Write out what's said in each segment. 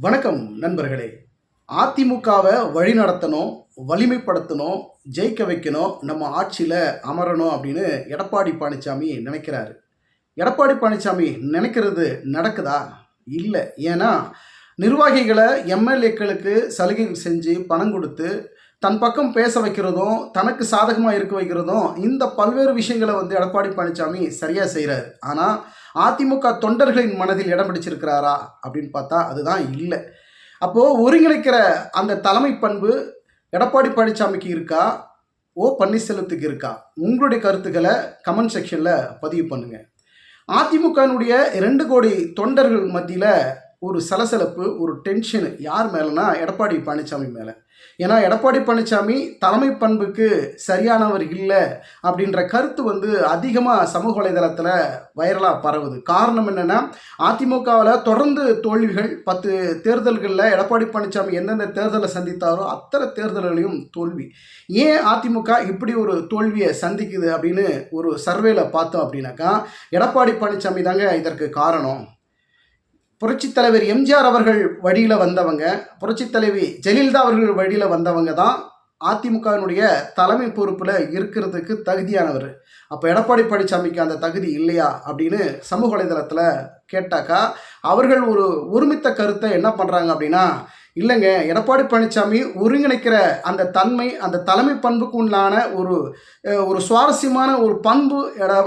வணக்கம் நண்பர்களே. அதிமுகவை வழிநடத்தணும், வலிமைப்படுத்தணும், ஜெயிக்க வைக்கணும், நம்ம ஆட்சியில் அமரணும் அப்படின்னு எடப்பாடி பழனிசாமி நினைக்கிறாரு. எடப்பாடி பழனிசாமி நினைக்கிறது நடக்குதா? இல்லை. ஏன்னா நிர்வாகிகளை எம்எல்ஏக்களுக்கு சலுகைகள் செஞ்சு பணம் கொடுத்து தன் பக்கம் பேச வைக்கிறதும், தனக்கு சாதகமாக இருக்க வைக்கிறதும், இந்த பல்வேறு விஷயங்களை எடப்பாடி பழனிசாமி சரியாக செய்கிறார். ஆனால் அதிமுக தொண்டர்களின் மனதில் இடம் பிடிச்சிருக்கிறாரா அப்படின்னு பார்த்தா அதுதான் இல்லை. அப்போது ஒருங்கிணைக்கிற அந்த தலைமை பண்பு எடப்பாடி பழனிசாமிக்கு இருக்கா? ஓ பன்னீர்செல்வத்துக்கு இருக்கா? உங்களுடைய கருத்துக்களை கமெண்ட் செக்ஷனில் பதிவு பண்ணுங்கள். அதிமுகனுடைய 2 கோடி தொண்டர்கள் மத்தியில் ஒரு சலசலப்பு, ஒரு டென்ஷனு யார் மேலேனா எடப்பாடி பழனிசாமி மேலே. ஏன்னா எடப்பாடி பழனிசாமி தலைமை பண்புக்கு சரியானவர் இல்லை அப்படின்ற கருத்து அதிகமாக சமூக வலைதளத்தில் வைரலாக பரவுது. காரணம் என்னென்னா, அதிமுகவில் தொடர்ந்து தோல்விகள். 10 தேர்தல்களில் எடப்பாடி பழனிசாமி எந்தெந்த தேர்தலை சந்தித்தாரோ அத்தனை தேர்தல்களையும் தோல்வி. ஏன் அதிமுக இப்படி ஒரு தோல்வியை சந்திக்குது அப்படின்னு ஒரு சர்வேல பார்த்தோம் அப்படின்னாக்கா, எடப்பாடி பழனிசாமி தாங்க இதற்கு காரணம். புரட்சித் தலைவர் எம்ஜிஆர் அவர்கள் வழியில் வந்தவங்க, புரட்சித் தலைவி ஜெயலலிதா அவர்கள் வழியில் வந்தவங்க தான் அதிமுகவினுடைய தலைமை பொறுப்பில் இருக்கிறதுக்கு தகுதியானவர். அப்போ எடப்பாடி பழனிசாமிக்கு அந்த தகுதி இல்லையா அப்படின்னு சமூக வலைதளத்தில் கேட்டாக்கா, அவர்கள் ஒரு ஒருமித்த கருத்தை என்ன பண்ணுறாங்க அப்படின்னா, இல்லைங்க, எடப்பாடி பழனிசாமி ஒருங்கிணைக்கிற அந்த தன்மை, அந்த தலைமை பண்புக்கு உண்டான ஒரு சுவாரஸ்யமான ஒரு பண்பு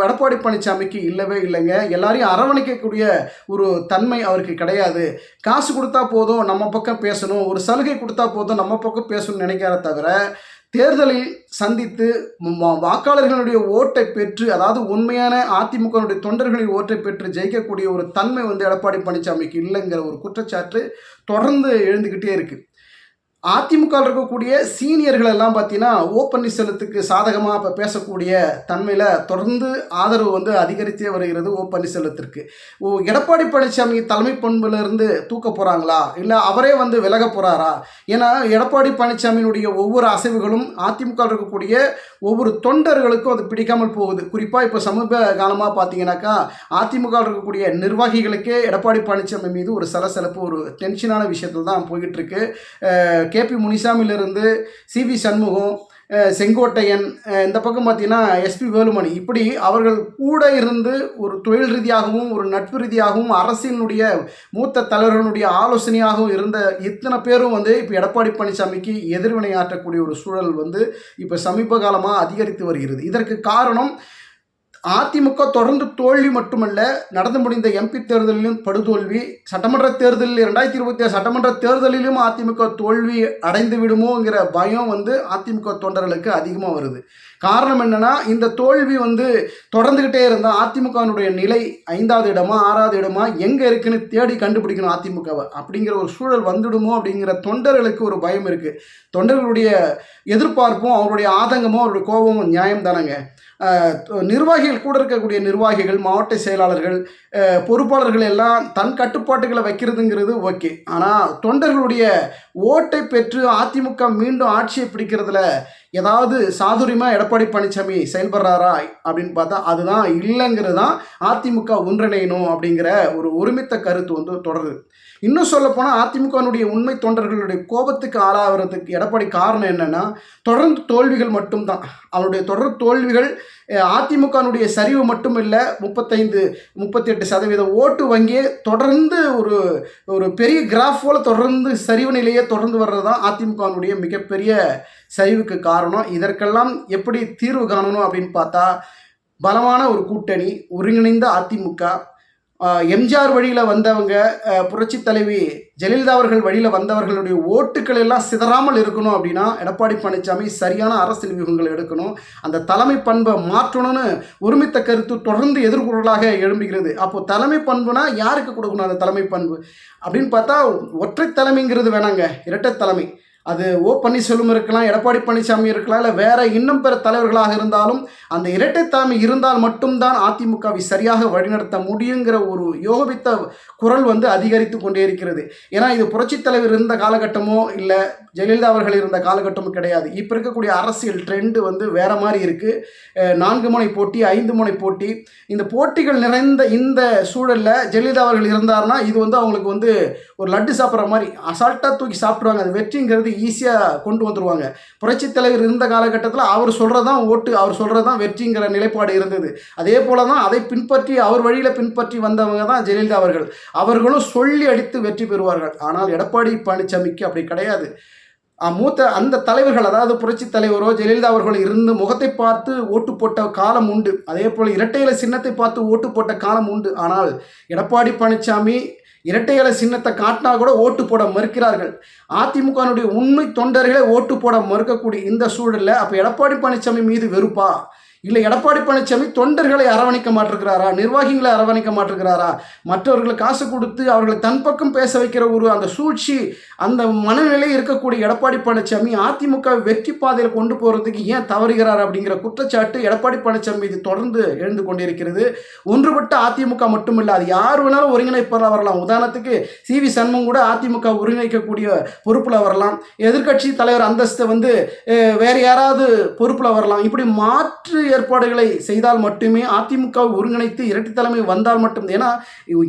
எடப்பாடி பழனிசாமிக்கு இல்லவே இல்லைங்க. எல்லாரையும் அரவணைக்கக்கூடிய ஒரு தன்மை அவருக்கு கிடையாது. காசு கொடுத்தா போதும் நம்ம பக்கம் பேசணும், ஒரு சலுகை கொடுத்தா போதும் நம்ம பக்கம் பேசணும்னு நினைக்கிறத தவிர, தேர்தலில் சந்தித்து வாக்காளர்களுடைய ஓட்டை பெற்று, அதாவது உண்மையான அதிமுகவுடைய தொண்டர்களின் ஓட்டை பெற்று ஜெயிக்கக்கூடிய ஒரு தன்மை எடப்பாடி பழனிசாமிக்கு இல்லைங்கிற ஒரு குற்றச்சாட்டு தொடர்ந்து எழுந்துக்கிட்டே இருக்குது. அதிமுக இருக்கக்கூடிய சீனியர்கள் எல்லாம் பார்த்தீங்கன்னா ஓ பன்னீர்செல்வத்துக்கு சாதகமாக இப்போ பேசக்கூடிய தன்மையில் தொடர்ந்து ஆதரவு அதிகரித்தே வருகிறது ஓ பன்னீர்செல்வத்திற்கு. எடப்பாடி பழனிசாமி தலைமை பண்பிலிருந்து தூக்க போகிறாங்களா, இல்லை அவரே விலக போகிறாரா? ஏன்னா எடப்பாடி பழனிசாமியினுடைய ஒவ்வொரு அசைவுகளும் அதிமுக இருக்கக்கூடிய ஒவ்வொரு தொண்டர்களுக்கும் அது பிடிக்காமல் போகுது. குறிப்பாக இப்போ சமீப காலமாக பார்த்தீங்கன்னாக்கா, அதிமுக இருக்கக்கூடிய நிர்வாகிகளுக்கே எடப்பாடி பழனிசாமி மீது ஒரு சலசலப்பு, ஒரு டென்ஷனான விஷயத்தில் தான் போய்கிட்டு இருக்கு. கேபி முனிசாமியிலிருந்து சிவி சண்முகம், செங்கோட்டையன், இந்த பக்கம் பார்த்தீங்கன்னா எஸ்பி வேலுமணி, இப்படி அவர்கள் கூட இருந்து ஒரு தொழில் ரீதியாகவும் ஒரு நட்பு ரீதியாகவும் அரசினுடைய மூத்த தலைவர்களுடைய ஆலோசனையாகவும் இருந்த இத்தனை பேரும் இப்போ எடப்பாடி பழனிசாமிக்கு எதிர்வினையாற்றக்கூடிய ஒரு சூழல் இப்போ சமீப காலமாக அதிகரித்து வருகிறது. இதற்கு காரணம் அதிமுக தொடர்ந்து தோல்வி மட்டுமல்ல, நடந்து முடிந்த எம்பி தேர்தலிலும் படுதோல்வி, சட்டமன்ற தேர்தலில் 2027 சட்டமன்ற தேர்தலிலும் அதிமுக தோல்வி அடைந்து விடுமோங்கிற பயம் அதிமுக தொண்டர்களுக்கு அதிகமாக வருது. காரணம் என்னென்னா, இந்த தோல்வி தொடர்ந்துக்கிட்டே இருந்தால் அதிமுகவினுடைய நிலை 5வது இடமா 6வது இடமா எங்கே இருக்குன்னு தேடி கண்டுபிடிக்கணும் அதிமுகவை, அப்படிங்கிற ஒரு சூழல் வந்துடுமோ அப்படிங்கிற தொண்டர்களுக்கு ஒரு பயம் இருக்குது. தொண்டர்களுடைய எதிர்பார்ப்பும் அவருடைய ஆதங்கமும் அவருடைய கோபமும் நியாயம் தானங்க. நிர்வாகிகள் கூட இருக்கக்கூடிய நிர்வாகிகள், மாவட்ட செயலாளர்கள், பொறுப்பாளர்கள் எல்லாம் தன் கட்டுப்பாட்டுகளை வைக்கிறதுங்கிறது ஓகே. ஆனால் தொண்டர்களுடைய ஓட்டை பெற்று அதிமுக மீண்டும் ஆட்சியை பிடிக்கிறதுல ஏதாவது சாதுரியமாக எடப்பாடி பழனிசாமி செயல்படுறாரா அப்படின்னு பார்த்தா அதுதான் இல்லைங்கிறது தான் அதிமுக ஒன்றிணையணும் அப்படிங்கிற ஒரு ஒருமித்த கருத்து தொடருது. இன்னும் சொல்லப்போனால் அதிமுகனுடைய உண்மை தொண்டர்களுடைய கோபத்துக்கு ஆளாகிறதுக்கு எடப்பாடி காரணம் என்னென்னா, தொடர்ந்து தோல்விகள் மட்டும்தான். அவருடைய தொடர் தோல்விகள் அதிமுகனுடைய சரிவு மட்டும் இல்லை, 35-38% ஓட்டு வங்கியே தொடர்ந்து ஒரு பெரிய கிராஃப் போல் தொடர்ந்து சரிவு நிலையே தொடர்ந்து வர்றது தான் அதிமுகனுடைய மிகப்பெரிய சரிவுக்கு காரணம். இதற்கெல்லாம் எப்படி தீர்வு காணணும் அப்படின்னு பார்த்தா, பலமான ஒரு கூட்டணி, ஒருங்கிணைந்த அதிமுக, எம்ஜிஆர் வழியில் வந்தவங்க, புரட்சி தலைவி ஜெயலலிதா அவர்கள் வழியில் வந்தவர்களுடைய ஓட்டுக்கள் எல்லாம் சிதறாமல் இருக்கணும் அப்படின்னா எடப்பாடி பழனிசாமி சரியான அரசியல் வியூகங்கள் எடுக்கணும். அந்த தலைமை பண்பை மாற்றணும்னு ஒருமித்த கருத்து தொடர்ந்து எதிர்குறலாக எழும்புகிறது. அப்போது தலைமை பண்புனா யாருக்கு கொடுக்கணும் அந்த தலைமை பண்பு அப்படின்னு பார்த்தா, ஒற்றை தலைமைங்கிறது வேணாங்க, இரட்டை தலைமை. அது ஓ பன்னீர்செல்வம் இருக்கலாம், எடப்பாடி பழனிசாமி இருக்கலாம், இல்லை வேற இன்னும் பிற தலைவர்களாக இருந்தாலும் அந்த இரட்டை தலைமை இருந்தால் மட்டும்தான் அதிமுகவை சரியாக வழிநடத்த முடியுங்கிற ஒரு யோகித்த குரல் அதிகரித்து கொண்டே இருக்கிறது. ஏன்னா இது புரட்சித் தலைவர் இருந்த காலகட்டமோ இல்லை ஜெயலலிதா அவர்கள் இருந்த காலகட்டமும் கிடையாது. இப்போ இருக்கக்கூடிய அரசியல் ட்ரெண்டு வேற மாதிரி இருக்குது. 4 முனை போட்டி, 5 முனை போட்டி, இந்த போட்டிகள் நிறைந்த இந்த சூழலில் ஜெயலலிதா அவர்கள் இருந்தார்னா இது அவங்களுக்கு ஒரு லட்டு சாப்பிட்ற மாதிரி அசால்ட்டாக தூக்கி சாப்பிட்ருவாங்க. அது வெற்றிங்கிறது ஈஸியாக கொண்டு வந்துடுவாங்க. புரட்சித் தலைவர் இருந்த காலகட்டத்தில் அவர் சொல்கிறதான் ஓட்டு, அவர் சொல்கிறதான் வெற்றிங்கிற நிலைப்பாடு இருந்தது. அதே போல தான் அதை பின்பற்றி அவர் வழியில் பின்பற்றி வந்தவங்க தான் ஜெயலலிதா அவர்கள். அவர்களும் சொல்லி அடித்து வெற்றி பெறுவார்கள். ஆனால் எடப்பாடி பழனிசாமிக்கு அப்படி கிடையாது. மூத்த அந்த தலைவர்கள், அதாவது புரட்சி தலைவரோ ஜெயலலிதா அவர்களோ இருந்து முகத்தை பார்த்து ஓட்டு போட்ட காலம் உண்டு. அதே போல் இரட்டை இலை சின்னத்தை பார்த்து ஓட்டு போட்ட காலம் உண்டு. ஆனால் எடப்பாடி பழனிசாமி இரட்டை இலை சின்னத்தை காட்டினா கூட ஓட்டு போட மறுக்கிறார்கள். அதிமுகனுடைய உண்மை தொண்டர்களே ஓட்டு போட மறுக்கக்கூடிய இந்த சூழலில் அப்போ எடப்பாடி பழனிசாமி மீது வெறுப்பா, இல்லை எடப்பாடி பழனிசாமி தொண்டர்களை அரவணைக்க மாட்டிருக்கிறாரா, நிர்வாகிகளை அரவணைக்க மாட்டிருக்கிறாரா, மற்றவர்களை காசு கொடுத்து அவர்களை தன் பக்கம் பேச வைக்கிற ஒரு அந்த சூழ்ச்சி, அந்த மனநிலை இருக்கக்கூடிய எடப்பாடி பழனிசாமி அதிமுக வெற்றி பாதையில் கொண்டு போகிறதுக்கு ஏன் தவறுகிறார் அப்படிங்கிற குற்றச்சாட்டு எடப்பாடி பழனிசாமி மீது தொடர்ந்து எழுந்து கொண்டிருக்கிறது. ஒன்றுபட்ட அதிமுக மட்டுமில்லை, அது யார் வேணாலும் ஒருங்கிணைப்பதாக வரலாம். உதாரணத்துக்கு CV சண்முகம் கூட அதிமுக ஒருங்கிணைக்கக்கூடிய பொறுப்பில் வரலாம். எதிர்க்கட்சி தலைவர் அந்தஸ்து வேறு யாராவது பொறுப்பில் வரலாம். இப்படி மாற்று ஏற்பாடுகளை செய்தால் மட்டுமே அதிமுக ஒருங்கிணைத்து இரட்டை தலைமை வந்தால் மட்டும். ஏன்னா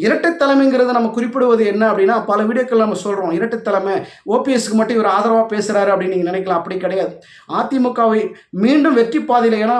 இரட்டை தலைமைங்கிறது நம்ம குறிப்பிடுவது என்ன அப்படின்னா, பல வீடியோக்கள் நம்ம சொல்கிறோம் இரட்டை தலைமை ஓபிஎஸ்க்கு மட்டும் இவர் ஆதரவாக பேசுகிறாரு அப்படின்னு நீங்கள் நினைக்கலாம். அப்படி கிடையாது. அதிமுகவை மீண்டும் வெற்றி பாதையில், ஏன்னா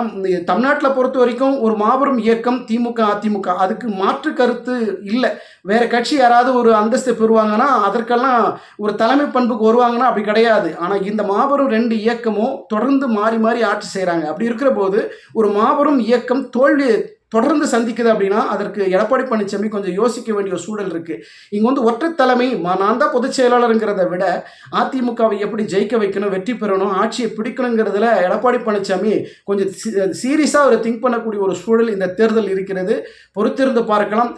தமிழ்நாட்டில் பொறுத்த வரைக்கும் ஒரு மாபெரும் இயக்கம் திமுக அதிமுக, அதுக்கு மாற்று கருத்து இல்லை. வேறு கட்சி யாராவது ஒரு அந்தஸ்து பெறுவாங்கன்னா அதற்கெல்லாம் ஒரு தலைமை பண்புக்கு வருவாங்கன்னா அப்படி கிடையாது. ஆனால் இந்த மாபெரும் 2 இயக்கமும் தொடர்ந்து மாறி மாறி ஆட்சி செய்கிறாங்க. அப்படி இருக்கிற போது ஒரு மாபெரும் இயக்கம் தோல்வி தொடர்ந்து சந்திக்குது அப்படின்னா அதற்கு எடப்பாடி பழனிசாமி கொஞ்சம் யோசிக்க வேண்டிய ஒரு சூழல் இருக்குது. இங்கே ஒற்றை தலைமை, நான் தான் பொதுச் செயலாளருங்கிறத விட அதிமுகவை எப்படி ஜெயிக்க வைக்கணும், வெற்றி பெறணும், ஆட்சியை பிடிக்கணுங்கிறதுல எடப்பாடி பழனிசாமி கொஞ்சம் சீரியஸாக ஒரு திங்க் பண்ணக்கூடிய ஒரு சூழல் இந்த தேர்தல் இருக்கிறது. பொறுத்திருந்து பார்க்கலாம்.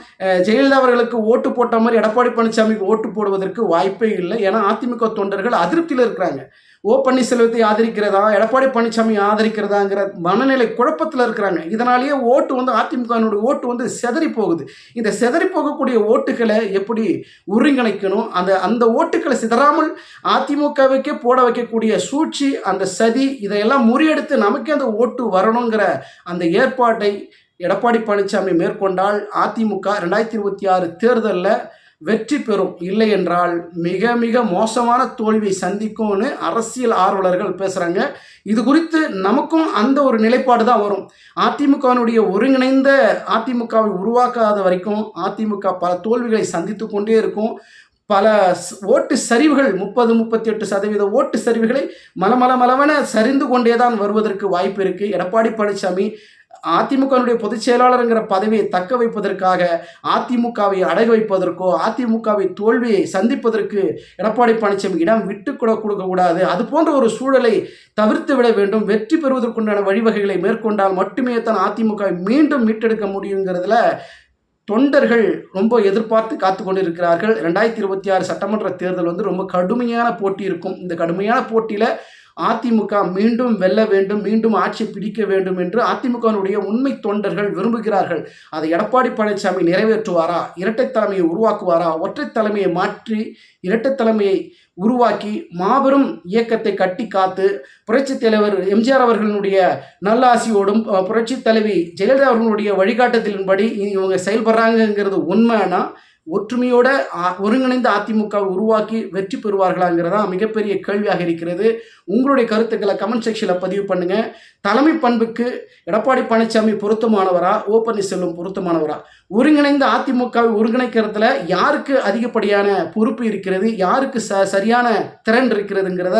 ஜெயலலிதா அவர்களுக்கு ஓட்டு போட்ட மாதிரி எடப்பாடி பழனிசாமிக்கு ஓட்டு போடுவதற்கு வாய்ப்பே இல்லை. ஏன்னா அதிமுக தொண்டர்கள் அதிருப்தியில் இருக்கிறாங்க. ஓ பன்னீர்செல்வத்தை ஆதரிக்கிறதா, எடப்பாடி பழனிசாமி ஆதரிக்கிறதாங்கிற மனநிலை குழப்பத்தில் இருக்கிறாங்க. இதனாலேயே ஓட்டு அதிமுகனுடைய ஓட்டு செதறி போகுது. இந்த செதறி போகக்கூடிய ஓட்டுகளை எப்படி ஒருங்கிணைக்கணும், அந்த ஓட்டுக்களை சிதறாமல் அதிமுகவுக்கே போட வைக்கக்கூடிய சூழ்ச்சி, அந்த சதி, இதையெல்லாம் முறியடித்து நமக்கே அந்த ஓட்டு வரணுங்கிற அந்த ஏற்பாட்டை எடப்பாடி பழனிசாமி மேற்கொண்டால் அதிமுக 2026 தேர்தலில் வெற்றி பெறும். இல்லை என்றால் மிக மிக மோசமான தோல்வியை சந்திக்கும்னு அரசியல் ஆர்வலர்கள் பேசுகிறாங்க. இது குறித்து நமக்கும் அந்த ஒரு நிலைப்பாடு தான் வரும். அதிமுகவினுடைய ஒருங்கிணைந்த அதிமுகவை உருவாக்காத வரைக்கும் அதிமுக பல தோல்விகளை சந்தித்து கொண்டே இருக்கும். பல ஓட்டு சரிவுகள் 30-38% ஓட்டு சரிவுகளை மலமளவென சரிந்து கொண்டே தான் வருவதற்கு வாய்ப்பு இருக்குது. எடப்பாடி பழனிசாமி அதிமுகனுடைய பொதுச் செயலாளருங்கிற பதவியை தக்க வைப்பதற்காக, அதிமுகவை அடகு வைப்பதற்கோ, அதிமுகவை தோல்வியை சந்திப்பதற்கு எடப்பாடி பழனிசாமி இடம் விட்டு கொடுக்கக்கூடாது. அது போன்ற ஒரு சூழலை தவிர்த்து விட வேண்டும். வெற்றி பெறுவதற்குண்டான வழிவகைகளை மேற்கொண்டால் மட்டுமே தான் அதிமுகவை மீண்டும் மீட்டெடுக்க முடியுங்கிறதுல தொண்டர்கள் ரொம்ப எதிர்பார்த்து காத்து கொண்டு இருக்கிறார்கள். 2026 சட்டமன்ற தேர்தல் ரொம்ப கடுமையான போட்டி இருக்கும். இந்த கடுமையான போட்டியில் அதிமுக மீண்டும் வெல்ல வேண்டும், மீண்டும் ஆட்சி பிடிக்க வேண்டும் என்று அதிமுகவினுடைய உண்மை தொண்டர்கள் விரும்புகிறார்கள். அதை எடப்பாடி பழனிசாமி நிறைவேற்றுவாரா, இரட்டை தலைமையை உருவாக்குவாரா, ஒற்றை தலைமையை மாற்றி இரட்டை தலைமையை உருவாக்கி மாபெரும் இயக்கத்தை கட்டி காத்து புரட்சி தலைவர் எம்ஜிஆர் அவர்களுடைய நல்லாசியோடும் புரட்சி தலைவி ஜெயலலிதா அவர்களுடைய வழிகாட்டுதலின்படி இவங்க செயல்படுறாங்கங்கிறது உண்மைனா ஒற்றுமையோட ஒருங்கிணைந்த அதிமுக உருவாக்கி வெற்றி பெறுவார்களாங்கிறதா மிகப்பெரிய கேள்வியாக இருக்கிறது. உங்களுடைய கருத்துக்களை கமெண்ட் செக்ஷனில் பதிவு பண்ணுங்கள். தலைமை பண்புக்கு எடப்பாடி பழனிசாமி பொருத்தமானவரா, ஓ பன்னீர்செல்வம் பொருத்தமானவரா? ஒருங்கிணைந்த அதிமுகவை ஒருங்கிணைக்கிறதுல யாருக்கு அதிகப்படியான பொறுப்பு இருக்கிறது, யாருக்கு சரியான திறன் இருக்கிறதுங்கிறத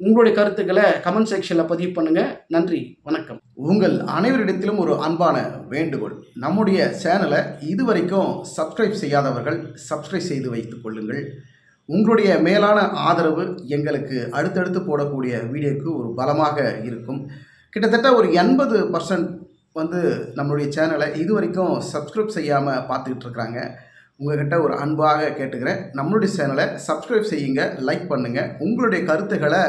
உங்களுடைய கருத்துக்களை கமெண்ட் செக்ஷனில் பதிவு பண்ணுங்கள். நன்றி, வணக்கம். உங்கள் அனைவரிடத்திலும் ஒரு அன்பான வேண்டுகோள். நம்முடைய சேனலை இதுவரைக்கும் சப்ஸ்கிரைப் செய்யாதவர்கள் சப்ஸ்கிரைப் செய்து வைத்துக் கொள்ளுங்கள். உங்களுடைய மேலான ஆதரவு எங்களுக்கு அடுத்தடுத்து போடக்கூடிய வீடியோக்கு ஒரு பலமாக இருக்கும். கிட்டத்தட்ட ஒரு 80% நம்மளுடைய சேனலை இதுவரைக்கும் சப்ஸ்கிரைப் செய்யாமல் பார்த்துக்கிட்டு இருக்கிறாங்க. உங்ககிட்ட ஒரு அன்பாக கேட்டுக்கிறேன். நம்மளுடைய சேனலை சப்ஸ்கிரைப் செய்யுங்க, லைக் பண்ணுங்கள், உங்களுடைய கருத்துக்களை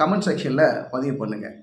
கமெண்ட் செக்ஷனில் பதிவு பண்ணுங்கள்.